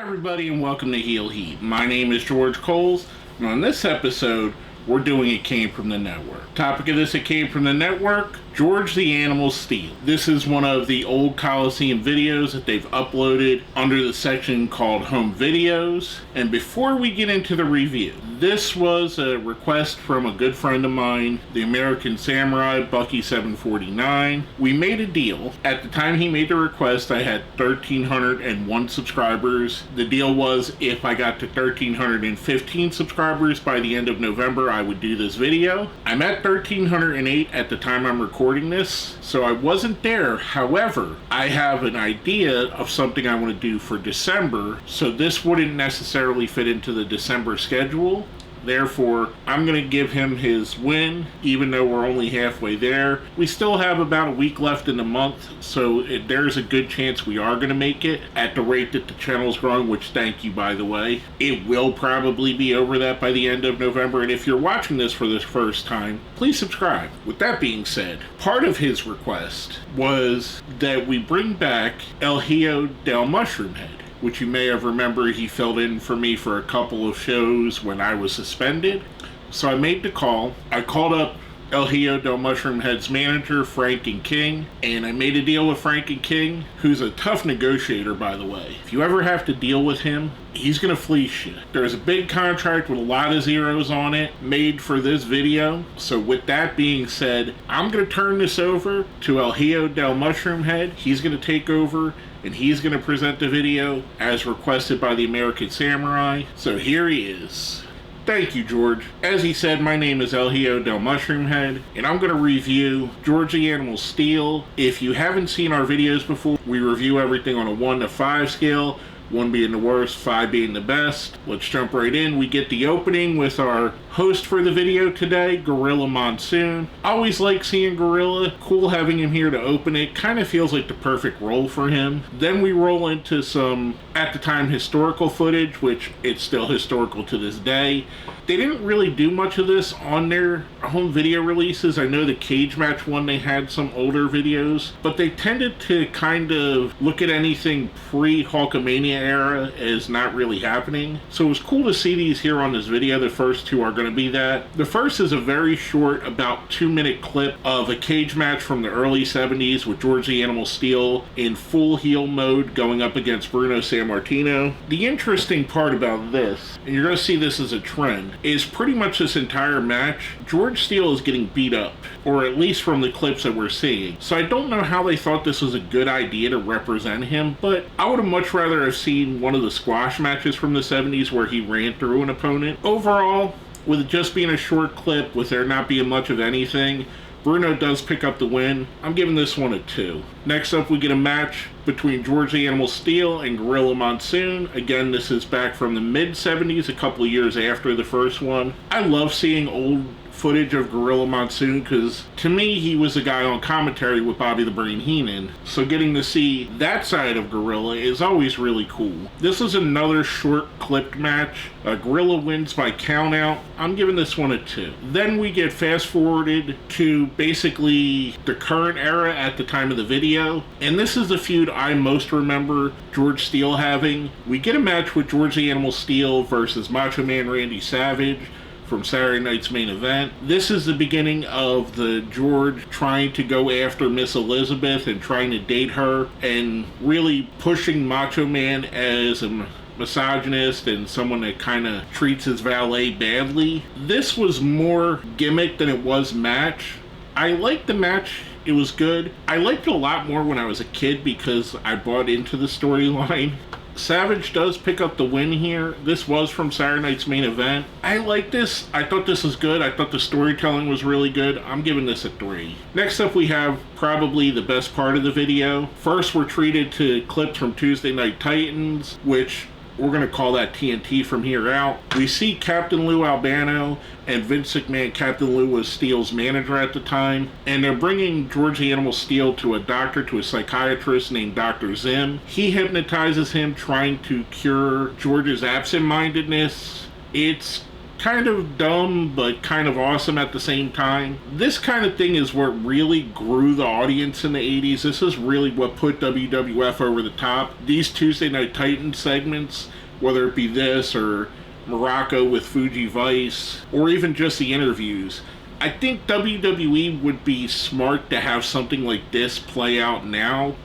everybody, and welcome to Heel Heat. My name is George Coles, and on this episode, we're doing It Came From The Network. Topic of this It Came From The Network, George the Animal Steele. This is one of the old Coliseum videos that they've uploaded under the section called Home Videos. And before we get into the review, this was a request from a good friend of mine, the American Samurai, Bucky749. We made a deal. At the time he made the request, I had 1,301 subscribers. The deal was if I got to 1,315 subscribers by the end of November, I would do this video. I'm at 1,308 at the time I'm recording this, so I wasn't there. However, I have an idea of something I want to do for December, so this wouldn't necessarily fit into the December schedule. Therefore, I'm going to give him his win, even though we're only halfway there. We still have about a week left in the month, so there's a good chance we are going to make it at the rate that the channel's growing, which thank you, by the way. It will probably be over that by the end of November, and if you're watching this for the first time, please subscribe. With that being said, part of his request was that we bring back El Hijo del Mushroomhead, which you may have remembered he filled in for me for a couple of shows when I was suspended. So I made the call. I called up El Hijo del Mushroomhead's manager, Frank and King, and I made a deal with Frank and King, who's a tough negotiator, by the way. If you ever have to deal with him, he's gonna fleece you. There's a big contract with a lot of zeros on it made for this video. So with that being said, I'm gonna turn this over to El Hijo del Mushroomhead. He's gonna take over and he's going to present the video as requested by the American Samurai. So here he is. Thank you, George. As he said, my name is El Hijo del Mushroomhead, and I'm going to review George the Animal Steele. If you haven't seen our videos before, we review everything on a 1 to 5 scale. 1 being the worst, 5 being the best. Let's jump right in. We get the opening with our host for the video today, Gorilla Monsoon. Always like seeing Gorilla. Cool having him here to open it. Kind of feels like the perfect role for him. Then we roll into some, at the time, historical footage, which it's still historical to this day. They didn't really do much of this on their home video releases. I know the cage match one, they had some older videos, but they tended to kind of look at anything pre-Hulkamania era as not really happening. So it was cool to see these here on this video. The first two are going to be that. The first is a very short, about 2-minute clip of a cage match from the early 70s with George the Animal Steele in full heel mode going up against Bruno Sammartino. The interesting part about this, and you're going to see this as a trend, is pretty much this entire match, George Steele is getting beat up, or at least from the clips that we're seeing. So I don't know how they thought this was a good idea to represent him, but I would have much rather have seen one of the squash matches from the 70s where he ran through an opponent. Overall, with it just being a short clip, with there not being much of anything, Bruno does pick up the win. I'm giving this one a 2. Next up, we get a match between George the Animal Steele and Gorilla Monsoon. Again, this is back from the mid-70s, a couple of years after the first one. I love seeing old footage of Gorilla Monsoon because to me he was a guy on commentary with Bobby the Brain Heenan, so getting to see that side of Gorilla is always really cool. This is another short clipped match. Gorilla wins by countout. I'm giving this one a 2. Then we get fast forwarded to basically the current era at the time of the video, and this is the feud I most remember George Steele having. We get a match with George the Animal Steele versus Macho Man Randy Savage from Saturday night's main event. This is the beginning of the George trying to go after Miss Elizabeth and trying to date her and really pushing Macho Man as a misogynist and someone that kind of treats his valet badly. This was more gimmick than it was match. I liked the match. It was good. I liked it a lot more when I was a kid because I bought into the storyline. Savage does pick up the win here. This was from Saturday night's main event. I like this. I thought this was good. I thought the storytelling was really good. I'm giving this a 3. Next up, we have probably the best part of the video. First, we're treated to clips from Tuesday Night Titans, which we're going to call that TNT from here out. We see Captain Lou Albano and Vince McMahon. Captain Lou was Steele's manager at the time, and they're bringing George the Animal Steele to a doctor, to a psychiatrist named Dr. Zim. He hypnotizes him, trying to cure George's absent-mindedness. It's kind of dumb, but kind of awesome at the same time. This kind of thing is what really grew the audience in the 80s. This is really what put WWF over the top. These Tuesday Night Titans segments, whether it be this or Morocco with Fuji Vice, or even just the interviews, I think WWE would be smart to have something like this play out now.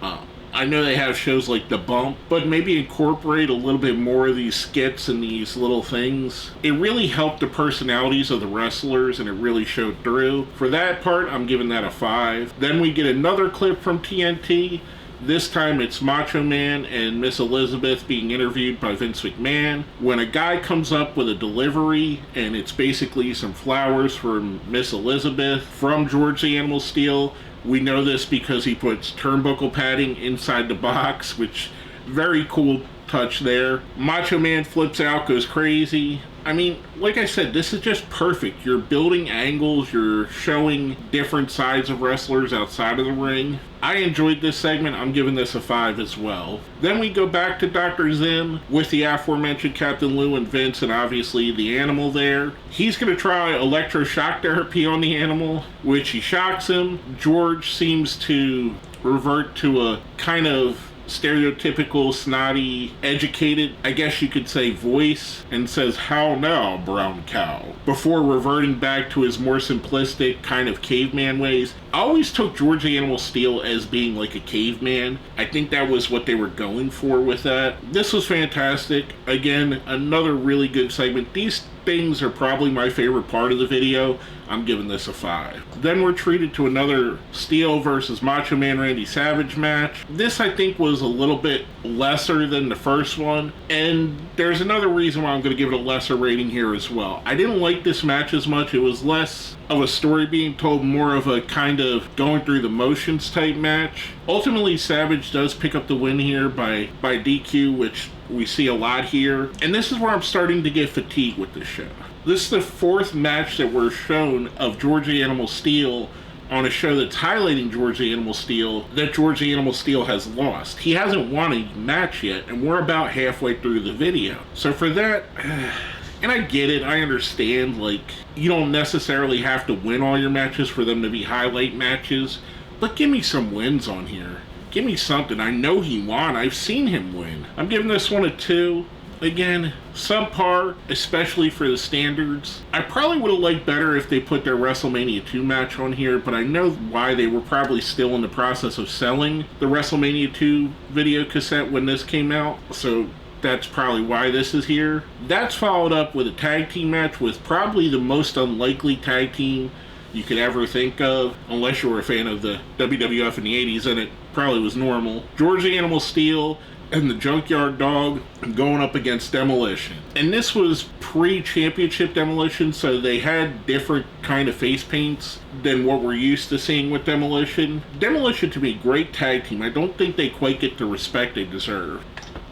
I know they have shows like The Bump, but maybe incorporate a little bit more of these skits and these little things. It really helped the personalities of the wrestlers, and it really showed through. For that part, I'm giving that a 5. Then we get another clip from TNT. This time it's Macho Man and Miss Elizabeth being interviewed by Vince McMahon. When a guy comes up with a delivery, and it's basically some flowers from Miss Elizabeth from George the Animal Steele. We know this because he puts turnbuckle padding inside the box, which very cool touch there. Macho Man flips out, goes crazy. I mean, like I said, this is just perfect. You're building angles, you're showing different sides of wrestlers outside of the ring. I enjoyed this segment. I'm giving this a 5 as well. Then we go back to Dr. Zim with the aforementioned Captain Lou and Vince, and obviously the animal there. He's going to try electroshock therapy on the animal, which he shocks him. George seems to revert to a kind of stereotypical, snotty, educated, I guess you could say, voice, and says, "How now, brown cow?" before reverting back to his more simplistic kind of caveman ways. I always took George the Animal Steele as being like a caveman. I think that was what they were going for with that. This was fantastic. Again, another really good segment. These things are probably my favorite part of the video. I'm giving this a 5. Then we're treated to another Steele versus Macho Man Randy Savage match. This, I think, was a little bit lesser than the first one, and there's another reason why I'm going to give it a lesser rating here as well. I didn't like this match as much. It was less of a story being told, more of a kind of going through the motions type match. Ultimately, Savage does pick up the win here by DQ, which we see a lot here. And this is where I'm starting to get fatigued with this show. This is the 4th match that we're shown of George the Animal Steele on a show that's highlighting George the Animal Steele that George the Animal Steele has lost. He hasn't won a match yet, and we're about halfway through the video. So for that, and I get it, I understand, like, you don't necessarily have to win all your matches for them to be highlight matches, but give me some wins on here. Give me something. I know he won. I've seen him win. I'm giving this one a 2. Again, subpar, especially for the standards. I probably would have liked better if they put their WrestleMania 2 match on here, but I know why. They were probably still in the process of selling the WrestleMania 2 video cassette when this came out, so that's probably why this is here. That's followed up with a tag team match with probably the most unlikely tag team you could ever think of, unless you were a fan of the WWF in the 80s, and it probably was normal. George the Animal Steele and the Junkyard Dog going up against Demolition. And this was pre-championship Demolition, so they had different kind of face paints than what we're used to seeing with Demolition. Demolition, to me, great tag team. I don't think they quite get the respect they deserve.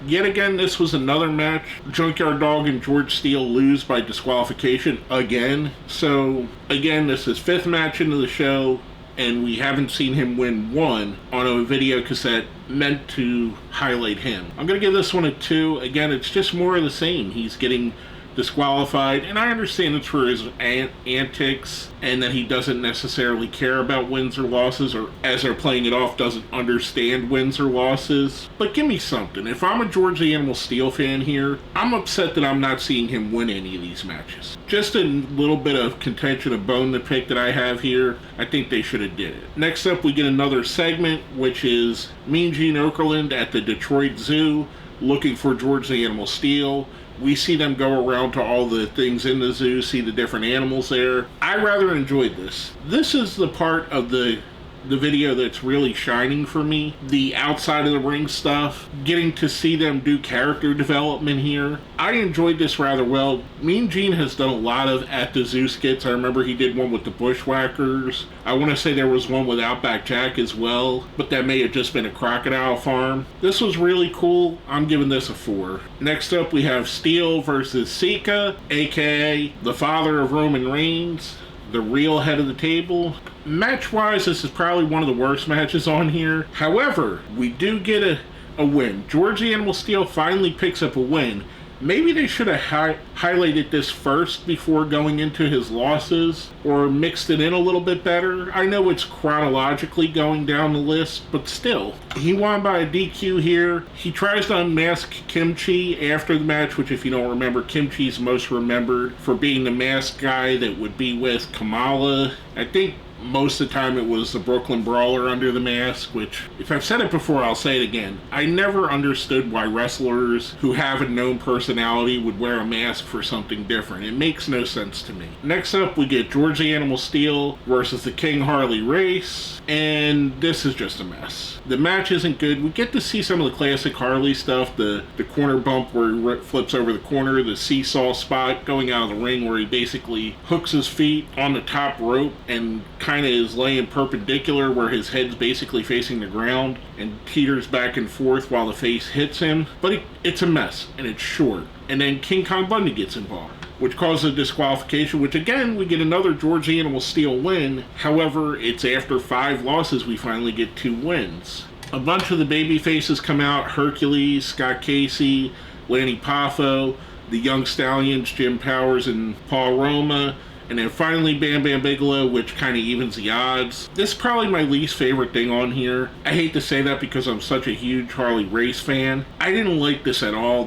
Yet again, this was another match. Junkyard Dog and George Steele lose by disqualification again. So, again, this is 5th match into the show, and we haven't seen him win one on a video cassette meant to highlight him. I'm going to give this one a 2. Again, it's just more of the same. He's getting disqualified, and I understand it's for his antics and that he doesn't necessarily care about wins or losses, or as they're playing it off, doesn't understand wins or losses. But give me something. If I'm a George the Animal Steele fan here, I'm upset that I'm not seeing him win any of these matches. Just a little bit of contention, a bone to pick that I have here. I think they should have did it. Next up, we get another segment, which is Mean Gene Okerlund at the Detroit Zoo looking for George the Animal Steele. We see them go around to all the things in the zoo, see the different animals there. I rather enjoyed this. This is the part of the video that's really shining for me. The outside of the ring stuff, getting to see them do character development here. I enjoyed this rather well. Mean Gene has done a lot of at the zoo skits. I remember he did one with the Bushwhackers. I want to say there was one with Outback Jack as well, but that may have just been a crocodile farm. This was really cool. I'm giving this a 4. Next up, we have Steele versus Seika, aka the father of Roman Reigns, the real head of the table. Match-wise, this is probably one of the worst matches on here. However, we do get a win. George the Animal Steele finally picks up a win. Maybe they should have highlighted this first before going into his losses, or mixed it in a little bit better. I know it's chronologically going down the list, but still. He won by a DQ here. He tries to unmask Kimchi after the match, which, if you don't remember, Kimchi's most remembered for being the masked guy that would be with Kamala. I think most of the time it was the Brooklyn Brawler under the mask, which, if I've said it before, I'll say it again. I never understood why wrestlers who have a known personality would wear a mask for something different. It makes no sense to me. Next up, we get George the Animal Steele versus the King Harley Race, and this is just a mess. The match isn't good. We get to see some of the classic Harley stuff, the corner bump where he flips over the corner, the seesaw spot going out of the ring where he basically hooks his feet on the top rope and kind of is laying perpendicular where his head's basically facing the ground and teeters back and forth while the face hits him. But it's a mess, and it's short. And then King Kong Bundy gets involved, which causes a disqualification, which again, we get another George the Animal Steele win. However, it's after 5 losses we finally get 2 wins. A bunch of the baby faces come out: Hercules, Scott Casey, Lanny Poffo, the Young Stallions, Jim Powers and Paul Roma, and then finally Bam Bam Bigelow, which kind of evens the odds. This is probably my least favorite thing on here. I hate to say that because I'm such a huge Harley Race fan. I didn't like this at all.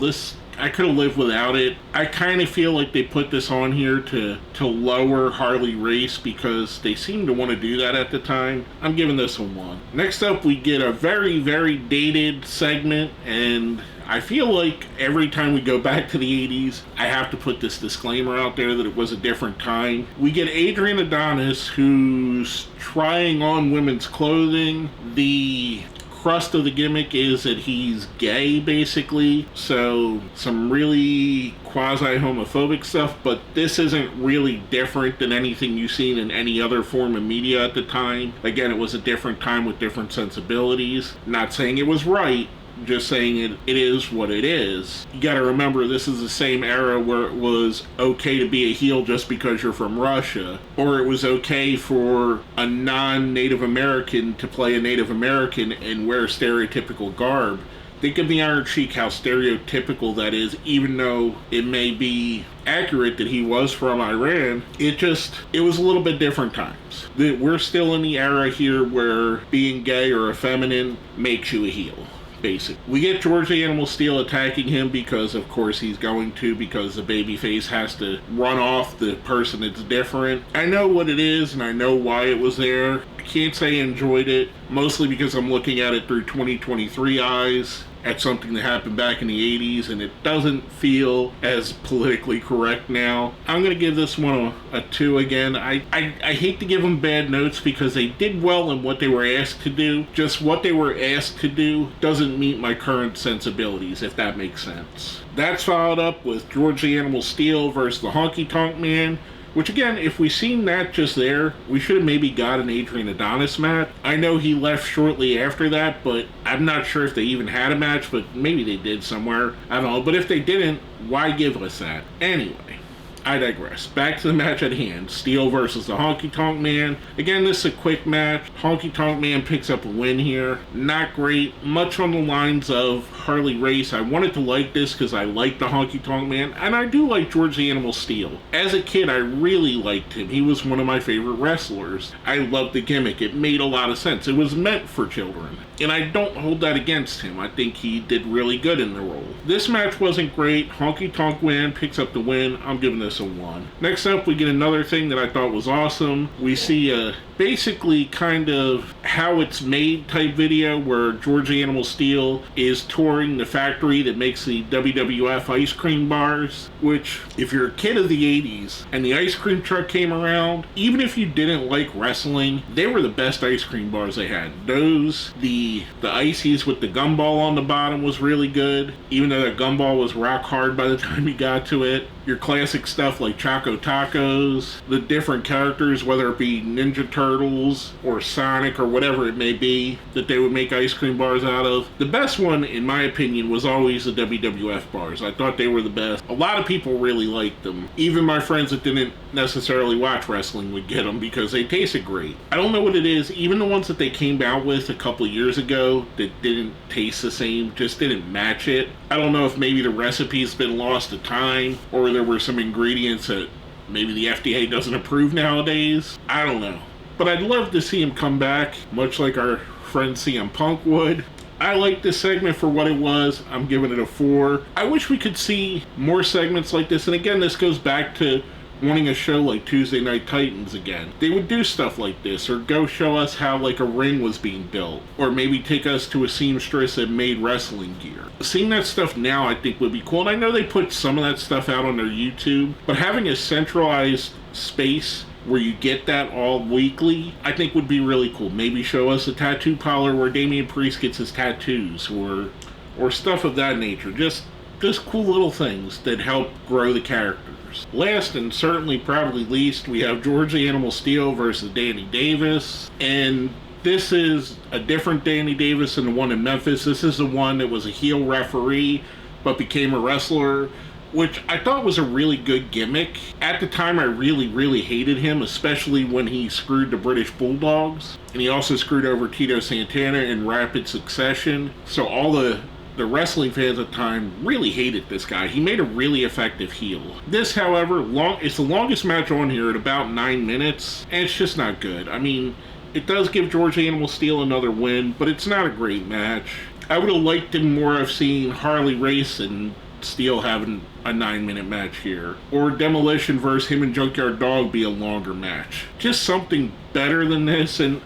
I could have lived without it. I kind of feel like they put this on here to lower Harley Race because they seemed to want to do that at the time. I'm giving this a 1. Next up, we get a very, very dated segment, and I feel like every time we go back to the 80s, I have to put this disclaimer out there that it was a different time. We get Adrian Adonis, who's trying on women's clothing. The crust of the gimmick is that he's gay, basically, so some really quasi-homophobic stuff, but this isn't really different than anything you've seen in any other form of media at the time. Again, it was a different time with different sensibilities. Not saying it was right, just saying it is what it is. You gotta remember, this is the same era where it was okay to be a heel just because you're from Russia, or it was okay for a non-Native American to play a Native American and wear stereotypical garb. Think of the Iron Sheik, how stereotypical that is, even though it may be accurate that he was from Iran. It was a little bit different times. We're still in the era here where being gay or effeminate makes you a heel. Basic. We get George the Animal Steele attacking him because, of course, he's going to, because the babyface has to run off the person that's different. I know what it is, and I know why it was there. I can't say I enjoyed it, mostly because I'm looking at it through 2023 eyes, at something that happened back in the 80s, and it doesn't feel as politically correct now. I'm going to give this one a 2 again. I hate to give them bad notes because they did well in what they were asked to do. Just what they were asked to do doesn't meet my current sensibilities, if that makes sense. That's followed up with George the Animal Steele versus the Honky Tonk Man, which, again, if we seen that just there, we should have maybe got an Adrian Adonis match. I know he left shortly after that, but I'm not sure if they even had a match, but maybe they did somewhere. I don't know. But if they didn't, why give us that? Anyway, I digress. Back to the match at hand. Steele versus the Honky Tonk Man. Again, this is a quick match. Honky Tonk Man picks up a win here. Not great. Much on the lines of Harley Race. I wanted to like this because I like the Honky Tonk Man, and I do like George the Animal Steele. As a kid, I really liked him. He was one of my favorite wrestlers. I loved the gimmick. It made a lot of sense. It was meant for children, and I don't hold that against him. I think he did really good in the role. This match wasn't great. Honky Tonk Man picks up the win. I'm giving this a 1. Next up, we get another thing that I thought was awesome. We see a basically kind of how it's made type video where George the Animal Steele is touring the factory that makes the WWF Ice Cream bars, which, if you're a kid of the 80s and the ice cream truck came around, even if you didn't like wrestling, they were the best ice cream bars they had. The ices with the gumball on the bottom was really good, even though that gumball was rock hard by the time you got to it. Your classic stuff like Choco Tacos, the different characters, whether it be Ninja Turtles or Sonic or whatever it may be, that they would make ice cream bars out of. The best one, in my opinion, was always the WWF bars. I thought they were the best. A lot of people really liked them. Even my friends that didn't necessarily watch wrestling would get them because they tasted great. I don't know what it is. Even the ones that they came out with a couple of years years ago that didn't taste the same, just didn't match it. I don't know if maybe the recipe's been lost to time, or there were some ingredients that maybe the FDA doesn't approve nowadays. I don't know. But I'd love to see him come back, much like our friend CM Punk would. I like this segment for what it was. I'm giving it a 4. I wish we could see more segments like this. And again, this goes back to wanting a show like Tuesday Night Titans again. They would do stuff like this, or go show us how like a ring was being built, or maybe take us to a seamstress that made wrestling gear. Seeing that stuff now I think would be cool, and I know they put some of that stuff out on their YouTube, but having a centralized space where you get that all weekly, I think would be really cool. Maybe show us a tattoo parlor where Damian Priest gets his tattoos, or stuff of that nature. Just cool little things that help grow the characters. Last and certainly probably least, we have George the Animal Steele versus Danny Davis, and this is a different Danny Davis than the one in Memphis. This is the one that was a heel referee but became a wrestler, which I thought was a really good gimmick. At the time, I really hated him, especially when he screwed the British Bulldogs, and he also screwed over Tito Santana in rapid succession. So all the wrestling fans at the time really hated this guy. He made a really effective heel. This, however, it's the longest match on here at about 9 minutes, and it's just not good. I mean, it does give George the Animal Steele another win, but it's not a great match. I would have liked to more have seen Harley Race and Steele having a 9-minute match here, or Demolition versus him and Junkyard Dog be a longer match. Just something better than this, and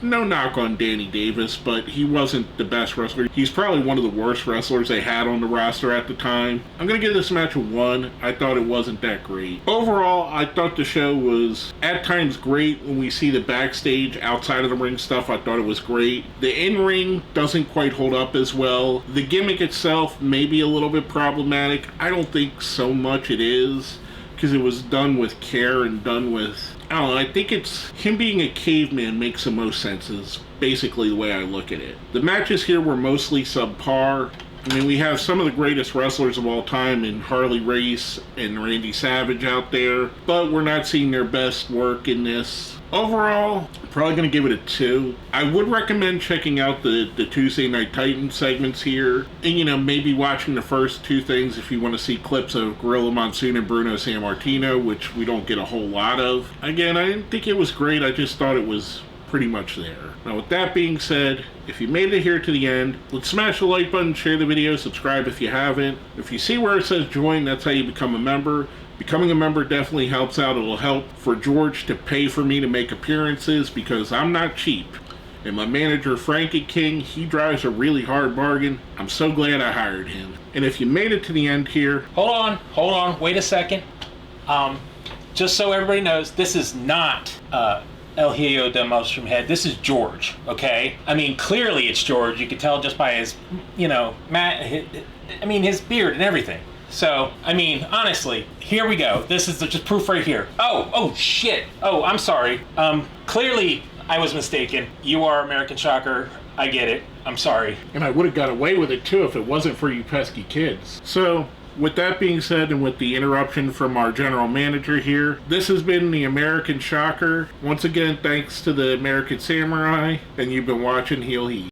no knock on Danny Davis, but he wasn't the best wrestler. He's probably one of the worst wrestlers they had on the roster at the time. I'm gonna give this match a 1. I thought it wasn't that great. Overall, I thought the show was at times great. When we see the backstage outside of the ring stuff, I thought it was great. The in-ring doesn't quite hold up as well. The gimmick itself may be a little bit problematic. I don't think so much it is, because it was done with care and done with, I don't know, I think it's him being a caveman makes the most sense, is basically the way I look at it. The matches here were mostly subpar. I mean, we have some of the greatest wrestlers of all time in Harley Race and Randy Savage out there, but we're not seeing their best work in this. Overall, I'm probably going to give it a 2. I would recommend checking out the Tuesday Night Titans segments here, and maybe watching the first 2 things if you want to see clips of Gorilla Monsoon and Bruno Sammartino, which we don't get a whole lot of. Again, I didn't think it was great, I just thought it was pretty much there. Now, with that being said, if you made it here to the end, let's smash the like button, share the video, subscribe if you haven't. If you see where it says join, that's how you become a member. Becoming a member definitely helps out. It'll help for George to pay for me to make appearances, because I'm not cheap. And my manager, Frankie King, he drives a really hard bargain. I'm so glad I hired him. And if you made it to the end here... Hold on, wait a second. Just so everybody knows, this is not El Hijo de Mushroom Head. This is George, okay? I mean, clearly it's George. You can tell just by his, his beard and everything. So, I mean, honestly, here we go. This is just proof right here. Oh, shit. Oh, I'm sorry. Clearly, I was mistaken. You are American Shocker. I get it. I'm sorry. And I would have got away with it, too, if it wasn't for you pesky kids. So, with that being said, and with the interruption from our general manager here, this has been the American Shocker. Once again, thanks to the American Samurai, and you've been watching Heel Heat.